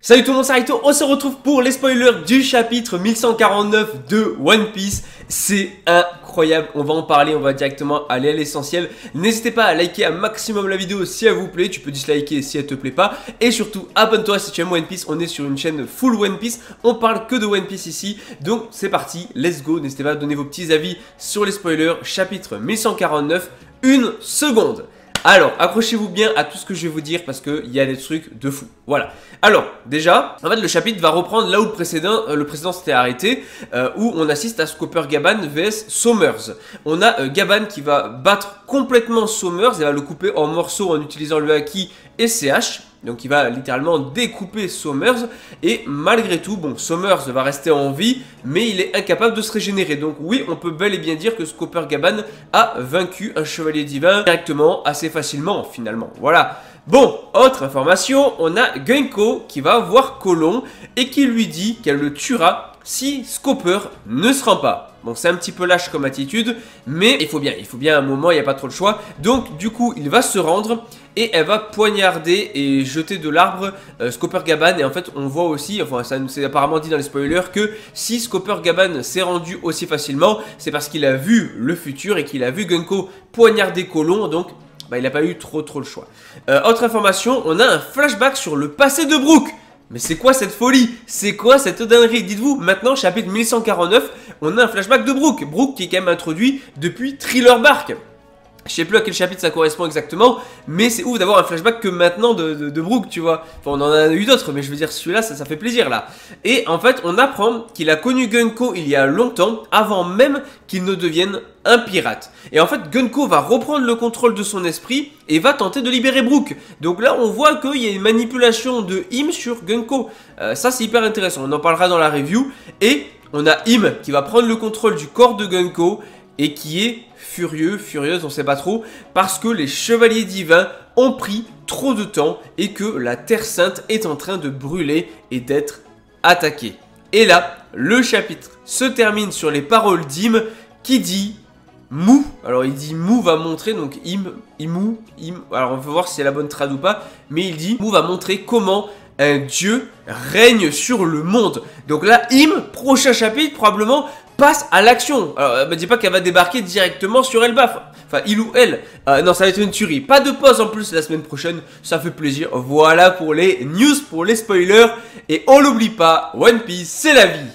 Salut tout le monde, c'est Raito, on se retrouve pour les spoilers du chapitre 1149 de One Piece. C'est incroyable, on va en parler, on va directement aller à l'essentiel. N'hésitez pas à liker un maximum la vidéo si elle vous plaît, tu peux disliker si elle te plaît pas. Et surtout, abonne-toi si tu aimes One Piece, on est sur une chaîne full One Piece, on parle que de One Piece ici. Donc c'est parti, let's go, n'hésitez pas à donner vos petits avis sur les spoilers, chapitre 1149, une seconde. Alors, accrochez-vous bien à tout ce que je vais vous dire parce qu'il y a des trucs de fou. Voilà. Alors, déjà, en fait, le chapitre va reprendre là où le précédent s'était arrêté, où on assiste à Scopper Gaban vs Sommers. On a Gaban qui va battre complètement Sommers et va le couper en morceaux en utilisant le haki et CH. Donc il va littéralement découper Sommers et malgré tout, bon, Sommers va rester en vie, mais il est incapable de se régénérer. Donc oui, on peut bel et bien dire que Scopper Gaban a vaincu un chevalier divin directement, assez facilement finalement. Voilà. Bon, autre information, on a Genko qui va voir Colon et qui lui dit qu'elle le tuera si Scopper ne se rend pas. Bon, c'est un petit peu lâche comme attitude, mais il faut bien un moment, il n'y a pas trop le choix. Donc, du coup, il va se rendre et elle va poignarder et jeter de l'arbre Scopper Gaban. Et en fait, on voit aussi, enfin, ça c'est apparemment dit dans les spoilers, que si Scopper Gaban s'est rendu aussi facilement, c'est parce qu'il a vu le futur et qu'il a vu Genko poignarder Colon, donc bah, il n'a pas eu trop le choix. Autre information, on a un flashback sur le passé de Brook. Mais c'est quoi cette folie? C'est quoi cette dinguerie? Dites-vous, maintenant, chapitre 1149, on a un flashback de Brook. Brook qui est quand même introduit depuis Thriller Bark. Je sais plus à quel chapitre ça correspond exactement, mais c'est ouf d'avoir un flashback que maintenant de Brook, tu vois. Enfin, on en a eu d'autres, mais je veux dire, celui-là, ça fait plaisir, là. Et en fait, on apprend qu'il a connu Genko il y a longtemps, avant même qu'il ne devienne un pirate. Et en fait, Genko va reprendre le contrôle de son esprit et va tenter de libérer Brook. Donc là, on voit qu'il y a une manipulation de Im sur Genko. Ça, c'est hyper intéressant. On en parlera dans la review. Et on a Im qui va prendre le contrôle du corps de Genko et qui est furieuse, on sait pas trop, parce que les chevaliers divins ont pris trop de temps et que la Terre Sainte est en train de brûler et d'être attaquée. Et là, le chapitre se termine sur les paroles d'Im qui dit Mou. Alors il dit Mou va montrer, donc Im, alors on va voir si c'est la bonne trad ou pas, mais il dit Mou va montrer comment un dieu règne sur le monde. Donc là, Im, prochain chapitre, probablement passe à l'action. Alors, me dis pas qu'elle va débarquer directement sur Elbaf. Enfin, il ou elle. Non, ça va être une tuerie. Pas de pause en plus la semaine prochaine. Ça fait plaisir. Voilà pour les news, pour les spoilers. Et on l'oublie pas, One Piece, c'est la vie.